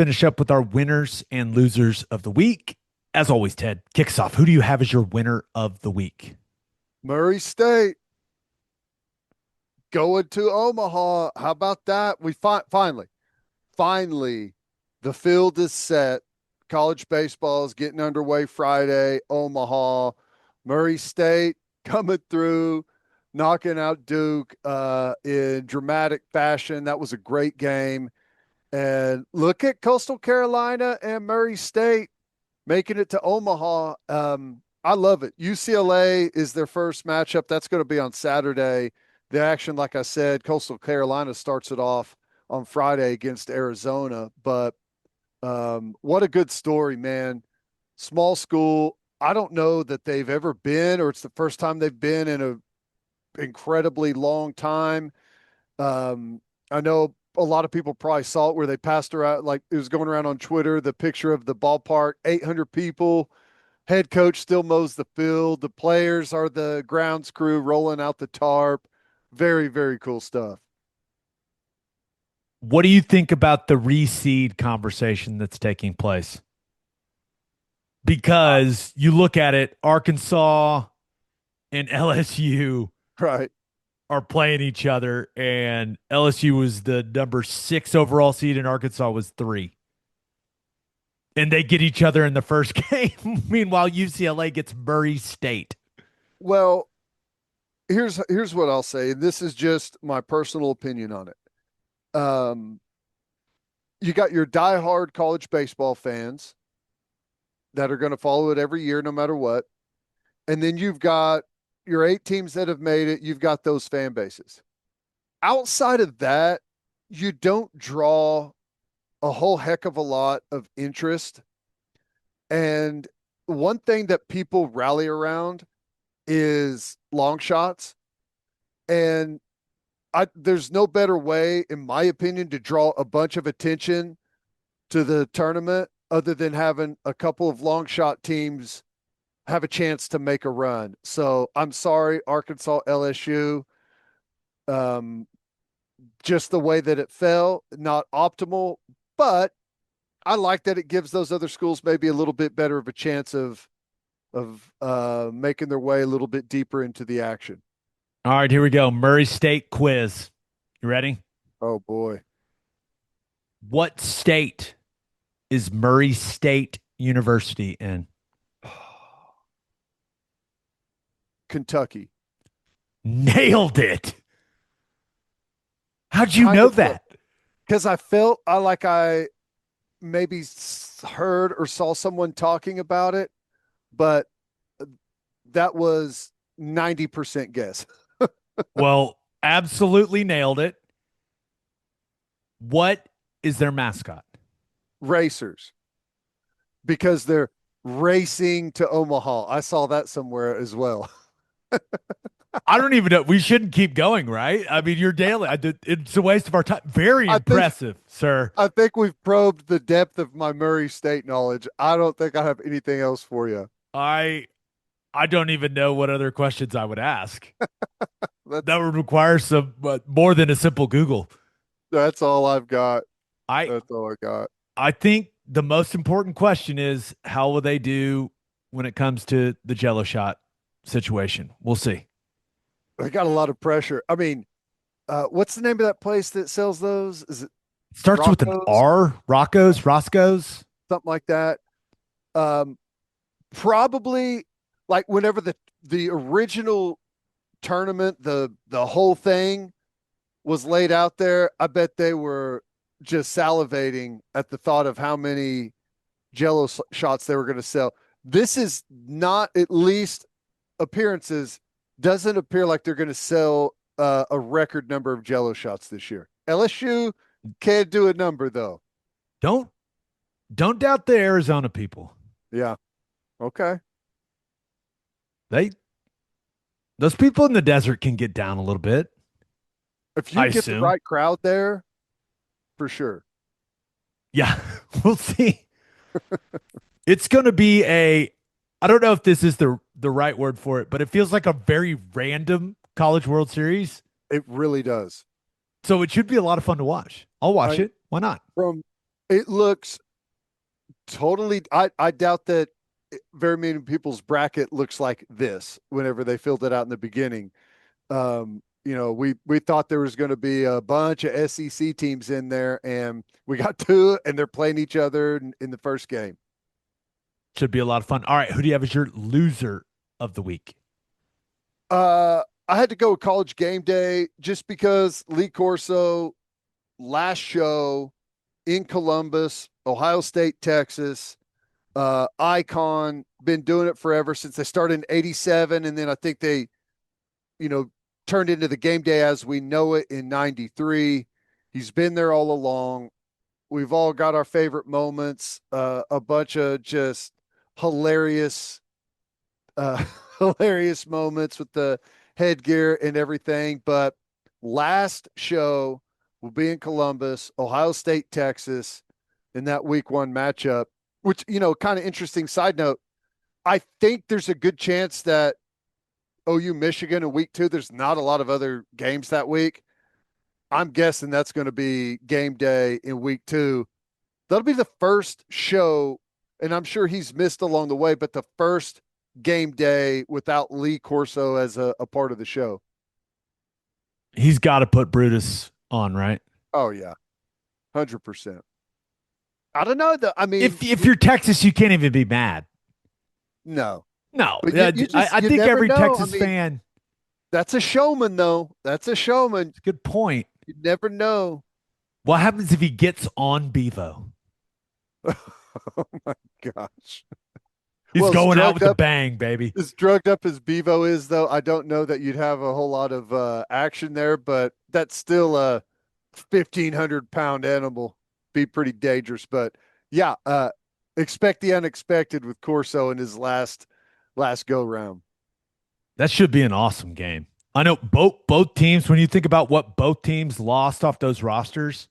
finish up with our winners and losers of the week. As always, Ted, kick us off. Who do you have as your winner of the week? Murray State going to Omaha. How about that? We finally, the field is set. College baseball is getting underway Friday. Omaha, Murray State coming through, knocking out Duke in dramatic fashion. That was a great game. And look at Coastal Carolina and Murray State making it to Omaha. I love it. UCLA is their first matchup. That's going to be on Saturday. The action, like I said, Coastal Carolina starts it off on Friday against Arizona. But what a good story, man. Small school. I don't know that they've ever been, or it's the first time they've been in a incredibly long time. I know a lot of people probably saw it where they passed around, like it was going around on Twitter, the picture of the ballpark, 800 people. Head coach still mows the field. The players are the grounds crew rolling out the tarp. Very, very cool stuff. What do you think about the reseed conversation that's taking place? Because you look at it, Arkansas and LSU Right. are playing each other, and LSU was the number 6 overall seed, and Arkansas was 3. And they get each other in the first game. Meanwhile, UCLA gets Murray State. Well, here's what I'll say. This is just my personal opinion on it. You got your diehard college baseball fans that are going to follow it every year, no matter what. And then you've got your 8 teams that have made it. You've got those fan bases. Outside of that, you don't draw a whole heck of a lot of interest. And one thing that people rally around is long shots. And there's no better way, in my opinion, to draw a bunch of attention to the tournament other than having a couple of long shot teams have a chance to make a run. So I'm sorry, Arkansas, LSU. Just the way that it fell, not optimal, but I like that it gives those other schools maybe a little bit better of a chance of making their way a little bit deeper into the action. All right, here we go. Murray State quiz. You ready? Oh boy. What state is Murray State University in? Kentucky. Nailed it. How'd you Kind know of that? because I maybe heard or saw someone talking about it, but that was 90% guess. Well, absolutely nailed it. What is their mascot? Racers, because they're racing to Omaha. I saw that somewhere as well. I don't even know. We shouldn't keep going, right? I mean, you're daily. It's a waste of our time. Very I think impressive, sir. I think we've probed the depth of my Murray State knowledge. I don't think I have anything else for you. I I don't even know what other questions I would ask. That That's would require some more than a simple Google. that's all I've got. I That's all I got. I think the most important question is how will they do when it comes to the Jello shot situation? We'll see. I got a lot of pressure. I mean, what's the name of that place that sells those? Is it It starts with an Rocco's? R. Roscoe's. Something like that. Um, Probably like whenever the original tournament, the whole thing was laid out there, I bet they were just salivating at the thought of how many Jello shots they were going to sell. This is not, at least appearances, doesn't appear like they're going to sell a record number of Jello shots this year. LSU can't do a number though. Don't don't doubt the Arizona people. Yeah. Okay. They those people in the desert can get down a little bit. If I you get the assume. right crowd there, for sure. Yeah, we'll see. It's going to be a I don't know if this is the right word for it, but it feels like a very random College World Series. It really does. So it should be a lot of fun to watch. I'll watch I it. Why not? from It looks totally. I doubt that very many people's bracket looks like this whenever they filled it out in the beginning. We thought there was going to be a bunch of SEC teams in there, and we got two, and they're playing each other in the first game. Should be a lot of fun. All right, who do you have as your loser of the week? I had to go with College Game Day just because Lee Corso last show in Columbus, Ohio State, Texas, icon, been doing it forever since they started in 87. And then I think they, turned into the game day as we know it in 93. He's been there all along. We've all got our favorite moments, a bunch of just hilarious, hilarious moments with the headgear and everything. But last show will be in Columbus, Ohio State, Texas, in that week one matchup, which, kind of interesting side note. I think there's a good chance that OU Michigan in week two, there's not a lot of other games that week. I'm guessing that's going to be game day in week two. That'll be the first show, and I'm sure he's missed along the way, but the first game day without Lee Corso as a part of the show. He's got to put Brutus on, right? Oh, yeah. 100%. I don't know. I mean, if you're Texas, you can't even be mad. No. No. But I think every know. Texas fan. That's a showman, though. That's a showman. Good point. You never know. What happens if he gets on Bevo? Oh, my gosh. He's going out with a bang, baby. As drugged up as Bevo is, though, I don't know that you'd have a whole lot of action there, but that's still a 1,500-pound animal. Be pretty dangerous. But, yeah, expect the unexpected with Corso in his last go-round. That should be an awesome game. I know both teams, when you think about what both teams lost off those rosters,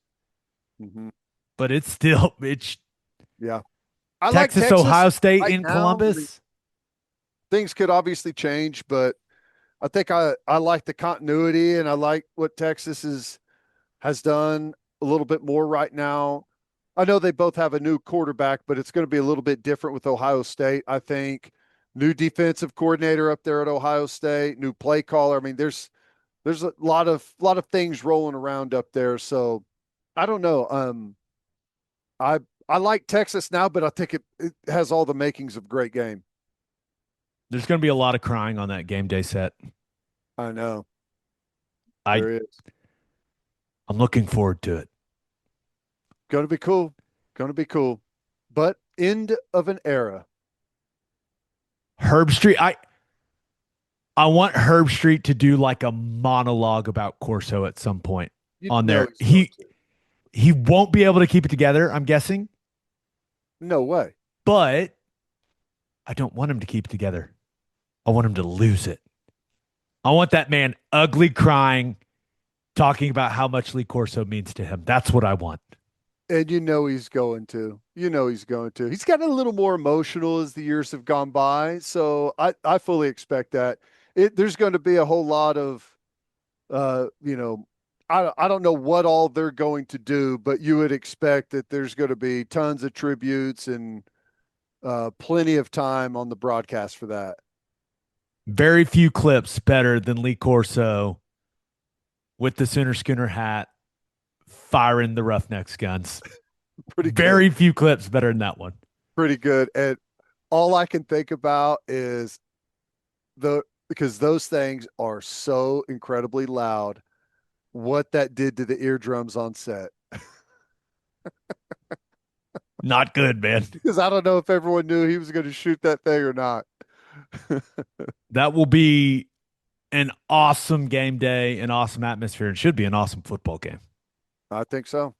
but it's still yeah. Texas, Ohio State in Columbus. Things could obviously change, but I think I like the continuity, and I like what Texas has done a little bit more right now. I know they both have a new quarterback, but it's going to be a little bit different with Ohio State, I think. New defensive coordinator up there at Ohio State, new play caller. I mean, there's a lot of things rolling around up there. So I don't know. I like Texas now, but I think it has all the makings of a great game. There's going to be a lot of crying on that game day set. I know. There is. I'm looking forward to it. Going to be cool. Going to be cool. But end of an era. Herb Street. I want Herb Street to do like a monologue about Corso at some point on there. He won't be able to keep it together, I'm guessing. No way. But I don't want him to keep it together. I want him to lose it. I want that man ugly crying, talking about how much Lee Corso means to him. That's what I want. And he's going to. He's going to. He's gotten a little more emotional as the years have gone by. So I fully expect that. There's going to be a whole lot of, I don't know what all they're going to do, but you would expect that there's going to be tons of tributes and plenty of time on the broadcast for that. Very few clips better than Lee Corso with the Sooner Schooner hat firing the Roughnecks guns. Very few clips better than that one. Pretty good. And all I can think about is because those things are so incredibly loud, what that did to the eardrums on set. Not good, man. Because I don't know if everyone knew he was going to shoot that thing or not. That will be an awesome game day, an awesome atmosphere, and should be an awesome football game. I think so.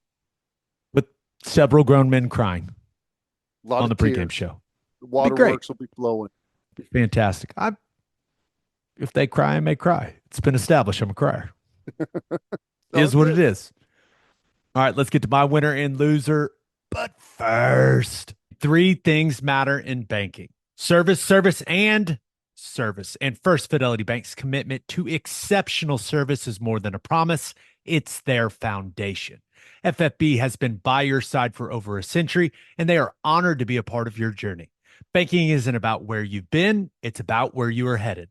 With several grown men crying on the pregame show. The waterworks will be flowing. Fantastic. If they cry, I may cry. It's been established I'm a crier. Is what it is. All right, let's get to my winner and loser. But first, 3 things matter in banking. Service, service, and service. And First Fidelity Bank's commitment to exceptional service is more than a promise. It's their foundation. FFB has been by your side for over a century, and they are honored to be a part of your journey. Banking isn't about where you've been, it's about where you are headed.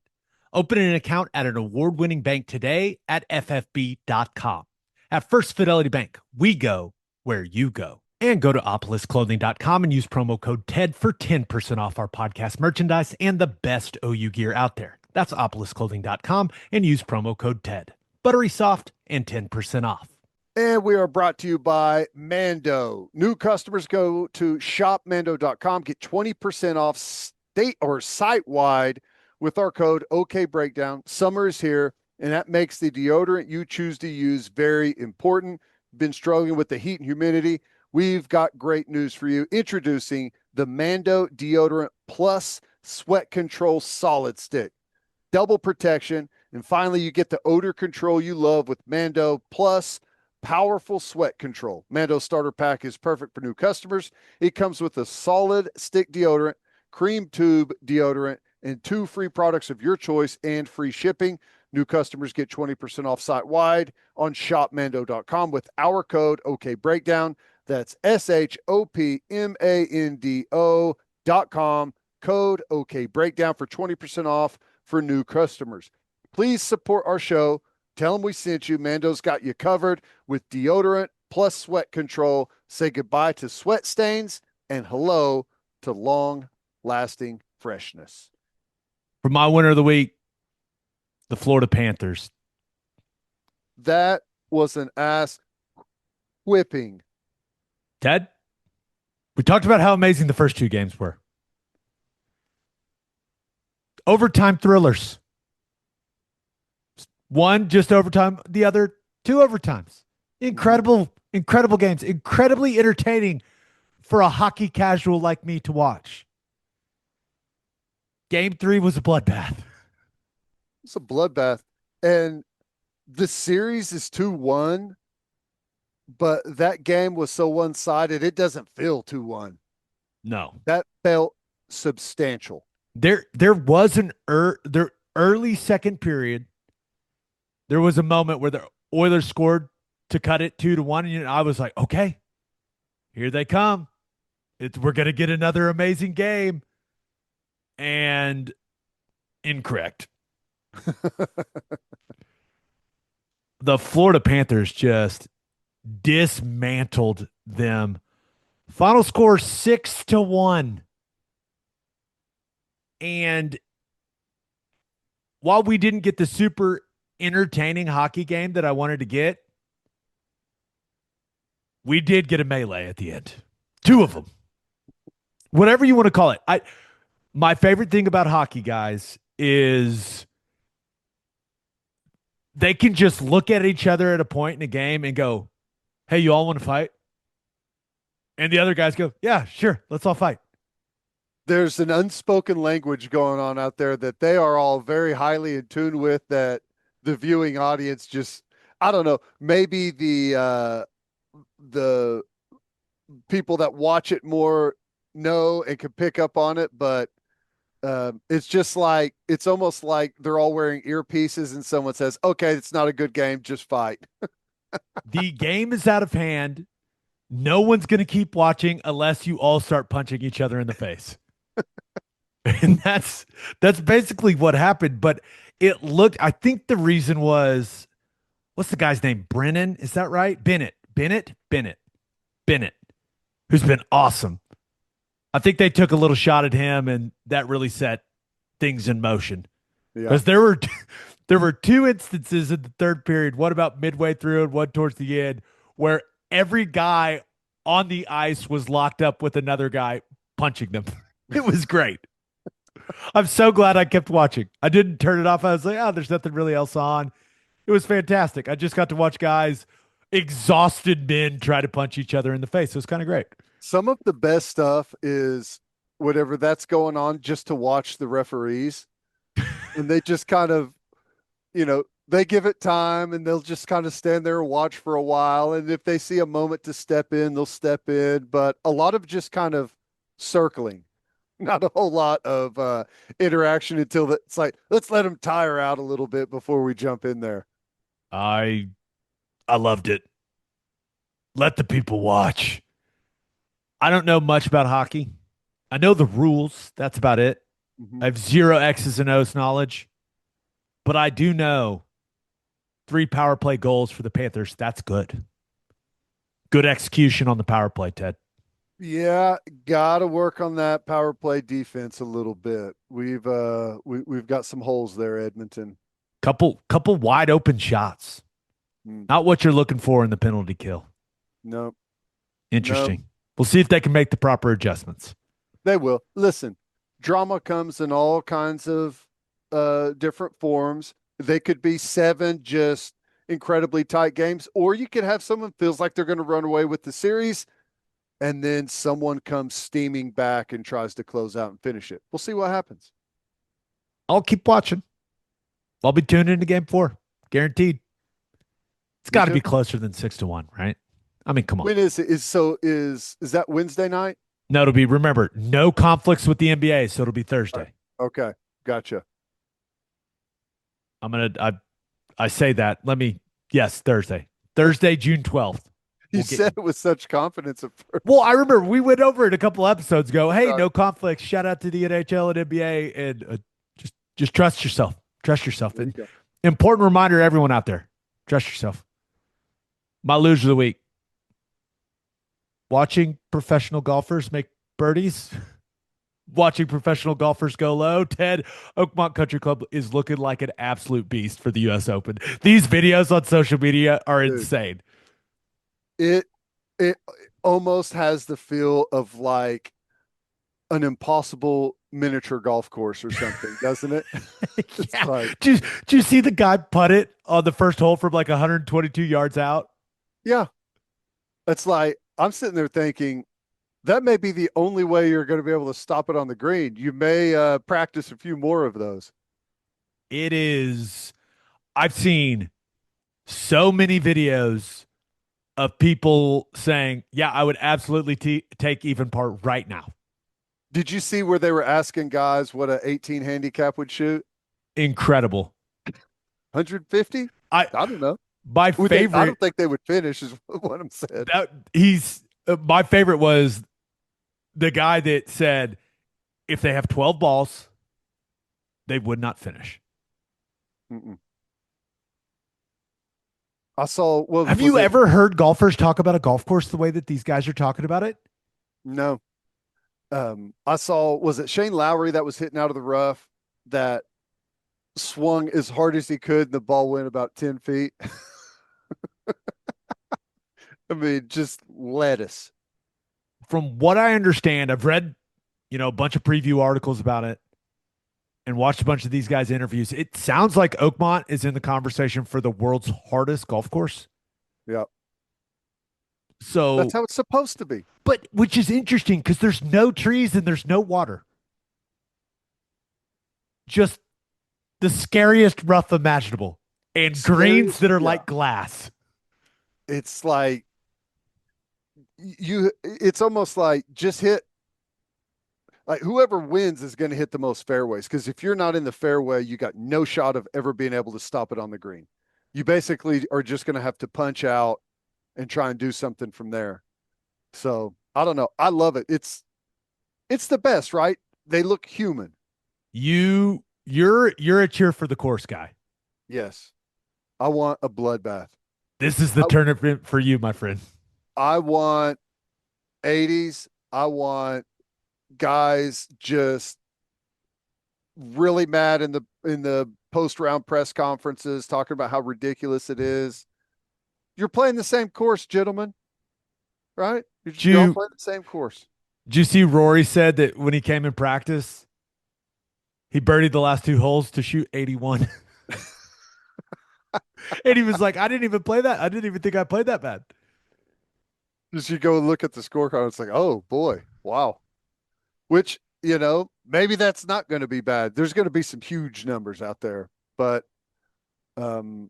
Open an account at an award-winning bank today at ffb.com. At First Fidelity Bank, we go where you go. And go to opolisclothing.com and use promo code TED for 10% off our podcast merchandise and the best OU gear out there. That's opolisclothing.com and use promo code TED. Buttery soft and 10% off. And we are brought to you by Mando. New customers go to shopmando.com, get 20% off state or site-wide with our code OKBreakdown. Summer is here, and that makes the deodorant you choose to use very important. Been struggling with the heat and humidity. We've got great news for you. Introducing the Mando Deodorant Plus Sweat Control Solid Stick. Double protection. And finally, you get the odor control you love with Mando Plus Powerful Sweat Control. Mando Starter Pack is perfect for new customers. It comes with a solid stick deodorant, cream tube deodorant, and 2 free products of your choice and free shipping. New customers get 20% off site-wide on shopmando.com with our code OKBreakdown. That's shopmando.com, code OKBreakdown for 20% off for new customers. Please support our show. Tell them we sent you. Mando's got you covered with deodorant plus sweat control. Say goodbye to sweat stains and hello to long-lasting freshness. For my winner of the week, the Florida Panthers. That was an ass whipping. Ted, we talked about how amazing the first 2 games were. Overtime thrillers. One just overtime, the other 2 overtimes. Incredible games. Incredibly entertaining for a hockey casual like me to watch. Game 3 was a bloodbath. It's a bloodbath. And the series is 2-1, but that game was so one-sided, it doesn't feel 2-1. No. That felt substantial. There was an early second period. There was a moment where the Oilers scored to cut it 2-1, and I was like, okay, here they come. We're going to get another amazing game. And incorrect. The Florida Panthers just dismantled them. Final score 6-1. And while we didn't get the super entertaining hockey game that I wanted to get, we did get a melee at the end. 2 of them. Whatever you want to call it. My favorite thing about hockey, guys, is they can just look at each other at a point in a game and go, hey, you all want to fight? And the other guys go, yeah, sure, let's all fight. There's an unspoken language going on out there that they are all very highly in tune with, that the viewing audience just, I don't know, maybe the people that watch it more know and can pick up on it, but it's just like, it's almost like they're all wearing earpieces and someone says, okay, it's not a good game, just fight. The game is out of hand. No one's going to keep watching unless you all start punching each other in the face. And that's basically what happened. But it looked, I think the reason was, what's the guy's name? Brennan? Is that right? Bennett, who's been awesome. I think they took a little shot at him, and that really set things in motion. Because there were 2 instances in the third period, one about midway through and one towards the end, where every guy on the ice was locked up with another guy punching them. It was great. I'm so glad I kept watching. I didn't turn it off. I was like, oh, there's nothing really else on. It was fantastic. I just got to watch guys, exhausted men, try to punch each other in the face. It was kind of great. Some of the best stuff is whatever that's going on, just to watch the referees. And they just kind of, they give it time, and they'll just kind of stand there and watch for a while. And if they see a moment to step in, they'll step in. But a lot of just kind of circling, not a whole lot of interaction until it's like, let's let them tire out a little bit before we jump in there. I loved it. Let the people watch. I don't know much about hockey. I know the rules. That's about it. I Mhm. have zero X's and O's knowledge, but I do know three power play goals for the Panthers. That's good. Good execution on the power play, Ted. Yeah, got to work on that power play defense a little bit. We've got some holes there, Edmonton. Couple wide open shots. Mm, Not what you're looking for in the penalty kill. nope, nope. Interesting. We'll see if they can make the proper adjustments. They will. Listen, drama comes in all kinds of different forms. They could be seven just incredibly tight games, or you could have someone feels like they're going to run away with the series, and then someone comes steaming back and tries to close out and finish it. We'll see what happens. I'll keep watching. I'll be tuned into game 4. Guaranteed. It's Me got to be too. closer than 6-1, right? I mean, come on. When is it? Is that Wednesday night? No, it'll be, remember, no conflicts with the NBA, so it'll be All right. Thursday. Okay, gotcha. I say that. Yes, Thursday. Thursday, June 12th. You said it with such confidence at first. Well, I remember we went over it a couple episodes ago. Hey, Sorry. no conflicts. Shout out to the NHL and NBA, and just trust yourself. Trust yourself. There you And go. important reminder to everyone out there: trust yourself. My loser of the week: watching professional golfers make birdies. Watching professional golfers go low. Ted, Oakmont Country Club is looking like an absolute beast for the U.S. Open. These videos on social media are Dude, insane. it it almost has the feel of like an impossible miniature golf course or something, doesn't it? It's Yeah. like, Did you see the guy putt it on the first hole from like 122 yards out? yeah, it's like I'm sitting there thinking that may be the only way you're going to be able to stop it on the green. You may practice a few more of those. It is. I've seen so many videos of people saying, "Yeah, I would absolutely take even part right now." Did you see where they were asking guys what a 18 handicap would shoot? Incredible. 150? I I don't know. my Would they? I favorite don't think they would finish. Is what I'm saying. that he's my favorite was the guy that said if they have 12 balls, they would not finish. Mm-mm. I saw. Well, Have was you it? ever heard golfers talk about a golf course the way that these guys are talking about it? No. I saw. Was it Shane Lowry that was hitting out of the rough that swung as hard as he could and the ball went about 10 feet? I mean, just lettuce. From what I understand, I've read, a bunch of preview articles about it and watched a bunch of these guys' interviews. It sounds like Oakmont is in the conversation for the world's hardest golf course. Yeah. That's So, how it's supposed to be. but which is interesting because there's no trees and there's no water. Just the scariest rough imaginable and Scary. greens that are Yeah. like glass. It's like it's almost like just hit like whoever wins is going to hit the most fairways because if you're not in the fairway, you got no shot of ever being able to stop it on the green. You basically are just going to have to punch out and try and do something from there. So I don't know. I love it. It's the best, right? They look human. You're a cheer for the course guy. Yes. I want a bloodbath. This is the I, tournament for you, my friend. I want 80s. I want guys just really mad in the post round press conferences talking about how ridiculous it is. You're playing the same course, gentlemen, right? You're all You playing the same course. Did you see Rory said that when he came in practice, he birdied the last two holes to shoot 81. And he was like, I didn't even play that. I didn't even think I played that bad. Just you go and look at the scorecard, it's like, oh boy, wow. Which, maybe that's not going to be bad. There's going to be some huge numbers out there, but um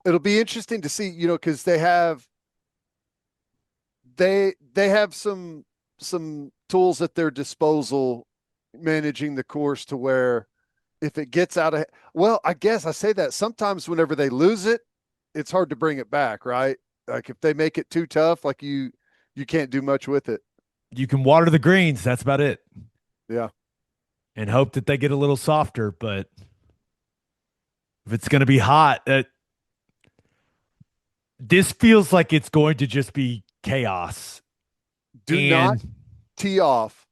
it'll be interesting to see, because they have some tools at their disposal managing the course to where if it gets out of well, I guess I say that sometimes whenever they lose it, it's hard to bring it back, right? Like if they make it too tough, like you can't do much with it. You can water the greens. That's about it. Yeah. And hope that they get a little softer. But if it's going to be hot, this feels like it's going to just be chaos. Do not And tee off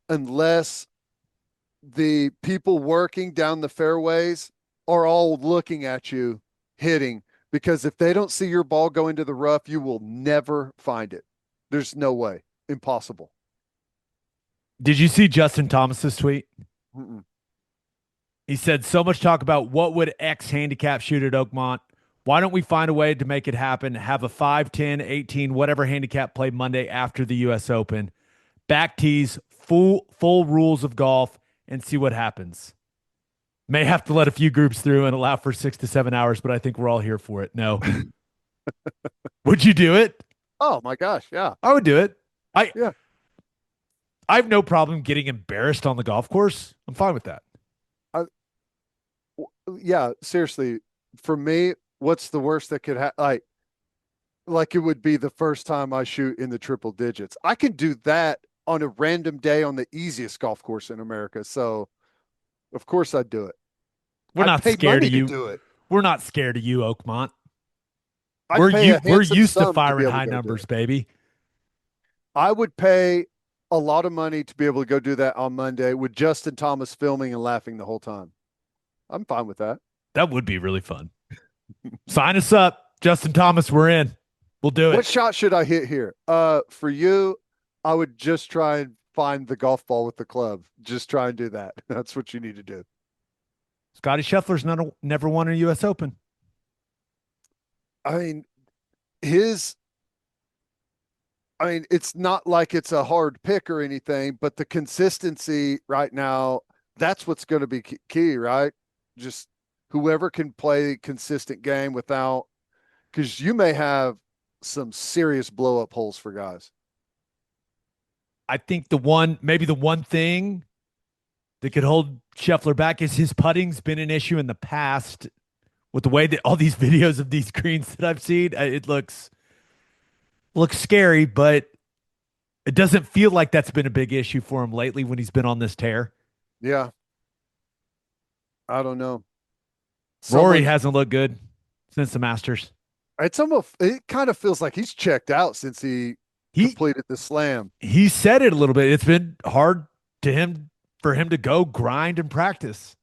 unless the people working down the fairways are all looking at you hitting, because if they don't see your ball go into the rough, you will never find it. There's no way. Impossible. did you see Justin Thomas's tweet? Mm-mm. He said, so much talk about what would X handicap shoot at Oakmont. Why don't we find a way to make it happen? Have a 5, 10, 18, whatever handicap play Monday after the U.S. Open. Back tees, full rules of golf, and see what happens. May have to let a few groups through and allow for 6 to 7 hours, but I think we're all here for it. No. Would you do it? Oh my gosh. Yeah. I would do it. I Yeah. I have no problem getting embarrassed on the golf course. I'm fine with that. I, yeah. Seriously. For me, what's the worst that could happen? Like it would be the first time I shoot in the triple digits. I can do that on a random day on the easiest golf course in America. So of course I'd do it. We're I'd not pay scared money of to you. do it. We're not scared of you, Oakmont. I'd pay a We're handsome used to sum to be firing able to high go do numbers, it. baby. I would pay a lot of money to be able to go do that on Monday with Justin Thomas filming and laughing the whole time. I'm fine with that. That would be really fun. Sign us up. Justin Thomas, we're in. We'll do What it. shot should I hit here? For you, I would just try and find the golf ball with the club. Just try and do that. That's what you need to do. Scotty Scheffler's never won a U.S. Open. I mean, his it's not like it's a hard pick or anything, but the consistency right now, that's what's going to be key, right? Just whoever can play consistent game without, because you may have some serious blow up holes for guys. I think maybe the one thing that could hold Scheffler back is his putting's been an issue in the past with the way that all these videos of these greens that I've seen. It looks scary, but it doesn't feel like that's been a big issue for him lately when he's been on this tear. Yeah. I don't know. Rory Someone, hasn't looked good since the Masters. it kind of feels like he's checked out since he He completed the slam. he said it a little bit. It's been hard for him to go grind and practice.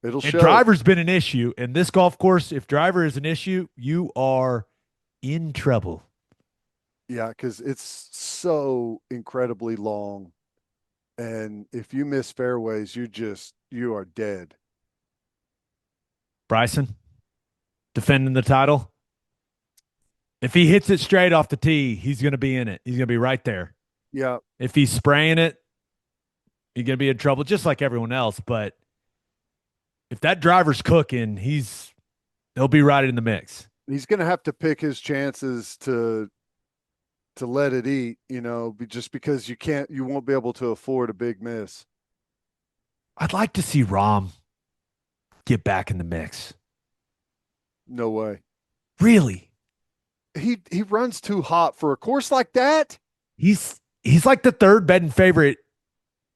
It'll And show. driver's been an issue. And this golf course, if driver is an issue, you are in trouble. Yeah, because it's so incredibly long. And if you miss fairways, you are dead. Bryson defending the title. If he hits it straight off the tee, he's going to be in it. He's going to be right there. Yeah. If he's spraying it, you're going to be in trouble just like everyone else. But if that driver's cooking, he'll be right in the mix. He's going to have to pick his chances to let it eat, just because you won't be able to afford a big miss. I'd like to see Rom get back in the mix. No way. Really? He runs too hot for a course like that. He's like the third betting favorite.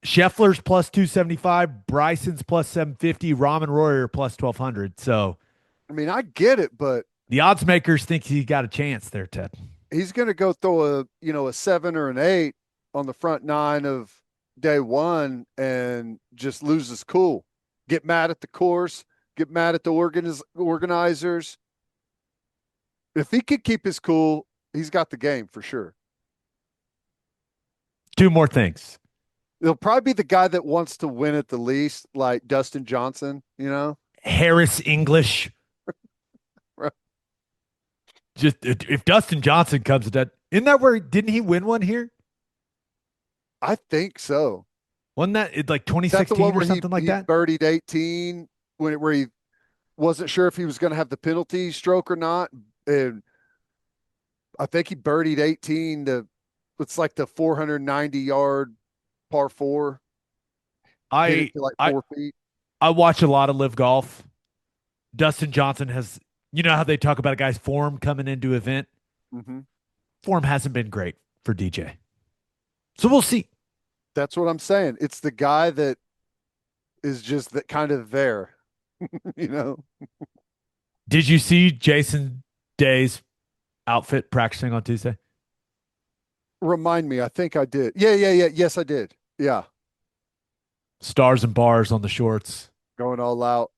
Scheffler's plus 275, Bryson's plus 750, Rom and Rory are plus 1200. So I mean, I get it, but the odds makers think he got a chance there, Ted. he's going to go throw a 7 or an 8 on the front 9 of day 1 and just lose his cool. Get mad at the course, get mad at the organizers. If he could keep his cool, he's got the game for sure. Two more things. He'll probably be the guy that wants to win at the least, like Dustin Johnson. Harris English. Right. Just if Dustin Johnson comes to that, isn't that where didn't he win one here? I think so. Wasn't that it like That's the 2016 one or where something like he that? birdied 18 where he wasn't sure if he was going to have the penalty stroke or not. And I think he birdied 18 it's like the 490-yard par 4. Hit I it to like I 4 feet. I watch a lot of live golf. Dustin Johnson has You know how they talk about a guy's form coming into event? Hmm. Form hasn't been great for DJ. So we'll see. That's what I'm saying. It's the guy that is just that kind of there, you know. Did you see Jason Day's outfit practicing on Tuesday? Remind me. I think I did. Yeah, yeah, yeah. Yes, I did. Yeah, Stars and bars on the shorts. going all out.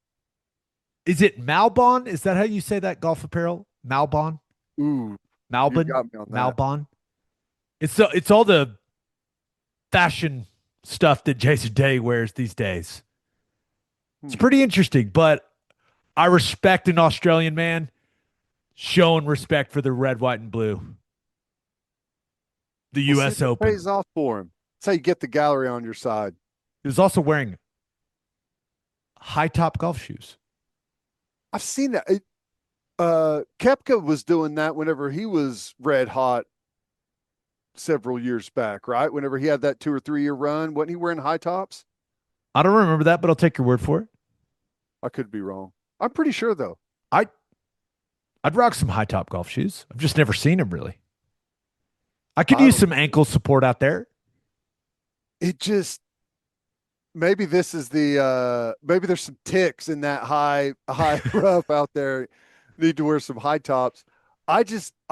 Is it Malbon? Is that how you say that golf apparel? Malbon? Ooh, you Malbon? got me on that. Malbon? It's all the fashion stuff that Jason Day wears these days. It's Hmm. pretty interesting, but I respect an Australian man showing respect for the red, white, and blue. The We'll see U.S. if it Open. pays off for him. That's how you get the gallery on your side. He was also wearing high top golf shoes. I've seen that. Kepka was doing that whenever he was red hot several years back, right? Whenever he had that 2 or 3 year run, wasn't he wearing high tops? I don't remember that, but I'll take your word for it. I could be wrong. I'm pretty sure though. I I'd rock some high top golf shoes. I've just never seen them really. I could I use don't. some ankle support out there. It just maybe this is the maybe there's some ticks in that high rough out there. Need to wear some high tops. I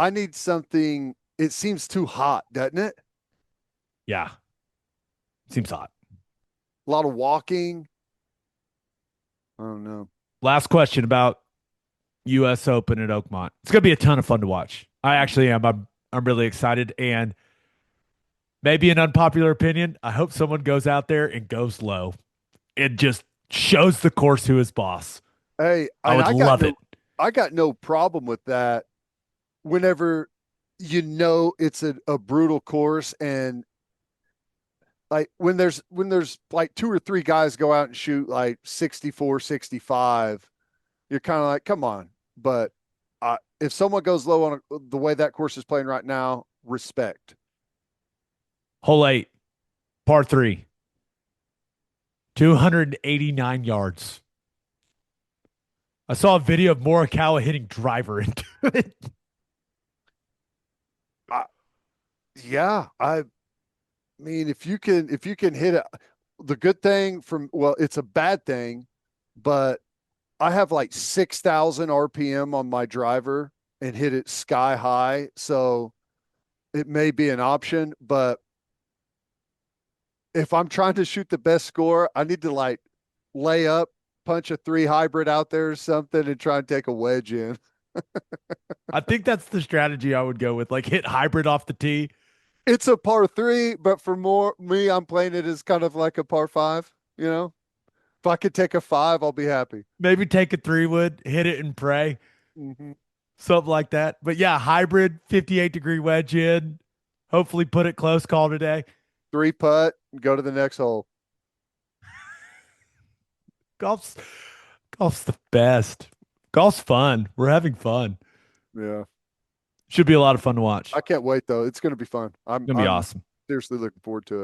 need something. It seems too hot, doesn't it? Yeah, seems hot. A lot of walking. I don't know. Last question about U.S. Open at Oakmont. It's gonna be a ton of fun to watch. I actually am. I'm really excited, and maybe an unpopular opinion. I hope someone goes out there and goes low and just shows the course who is boss. Hey, I and would love it. I got no problem with that. Whenever it's a brutal course, and like when there's like 2 or 3 guys go out and shoot like 64, 65, you're kind of like, come on. But if someone goes low on the way that course is playing right now, respect. Hole 8, par 3, 289 yards. I saw a video of Morikawa hitting driver into it. I, yeah, I mean, if you can hit it, the good thing from well, it's a bad thing, but I have like 6,000 RPM on my driver and hit it sky high, so it may be an option. But if I'm trying to shoot the best score, I need to like lay up, punch a 3 hybrid out there or something, and try and take a wedge in. I think that's the strategy I would go with. Like hit hybrid off the tee. It's a par three, but for more me, I'm playing it as kind of like a par five. You know, if I could take a five, I'll be happy. Maybe take a 3-wood, hit it and pray. Hmm. Something like that. But yeah, hybrid 58-degree wedge in. Hopefully put it close call today. 3 putt, go to the next hole. Golf's golf's the best. Golf's fun. We're having fun. Yeah, Should be a lot of fun to watch. I can't wait though. It's going to be fun. I'm It's gonna be I'm awesome. seriously looking forward to it.